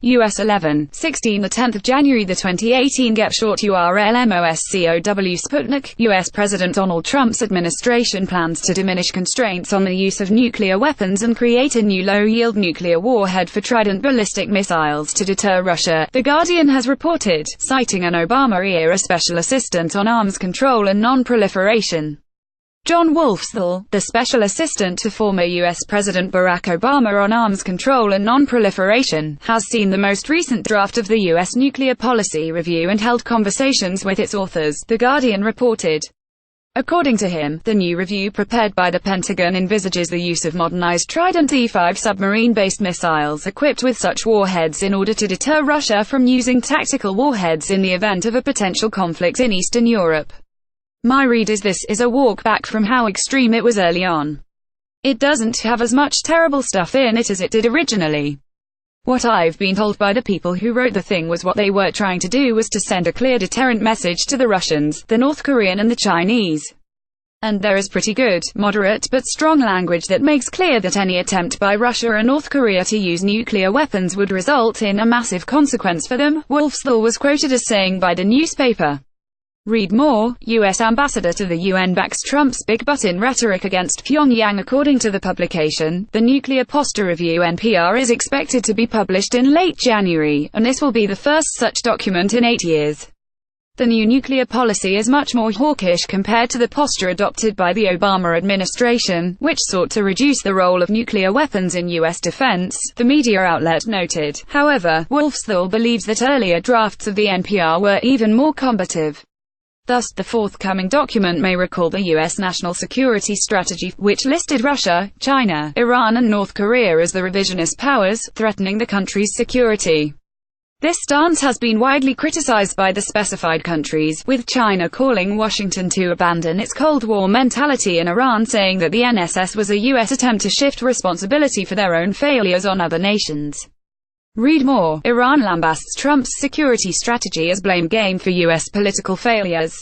US 11:16 10 January 2018 Get short URLMOSCOW Sputnik, US President Donald Trump's administration plans to diminish constraints on the use of nuclear weapons and create a new low-yield nuclear warhead for Trident ballistic missiles to deter Russia, The Guardian has reported, citing an Obama-era special assistant on arms control and non-proliferation. Jon Wolfsthal, the special assistant to former U.S. President Barack Obama on arms control and non-proliferation, has seen the most recent draft of the U.S. nuclear policy review and held conversations with its authors, The Guardian reported. According to him, the new review prepared by the Pentagon envisages the use of modernized Trident D5 submarine-based missiles equipped with such warheads in order to deter Russia from using tactical warheads in the event of a potential conflict in Eastern Europe. My read is this is a walk back from how extreme it was early on. It doesn't have as much terrible stuff in it as it did originally. What I've been told by the people who wrote the thing was what they were trying to do was to send a clear deterrent message to the Russians, the North Korean and the Chinese. And there is pretty good, moderate but strong language that makes clear that any attempt by Russia or North Korea to use nuclear weapons would result in a massive consequence for them, Wolfsthal was quoted as saying by the newspaper. Read more. U.S. Ambassador to the UN backs Trump's big button rhetoric against Pyongyang. According to the publication, the Nuclear Posture Review (NPR) is expected to be published in late January, and this will be the first such document in 8 years. The new nuclear policy is much more hawkish compared to the posture adopted by the Obama administration, which sought to reduce the role of nuclear weapons in U.S. defense, the media outlet noted. However, Wolfsthal believes that earlier drafts of the NPR were even more combative. Thus, the forthcoming document may recall the U.S. national security strategy, which listed Russia, China, Iran and North Korea as the revisionist powers, threatening the country's security. This stance has been widely criticized by the specified countries, with China calling Washington to abandon its Cold War mentality and Iran saying that the NSS was a U.S. attempt to shift responsibility for their own failures on other nations. Read more. Iran lambasts Trump's security strategy as blame game for U.S. political failures.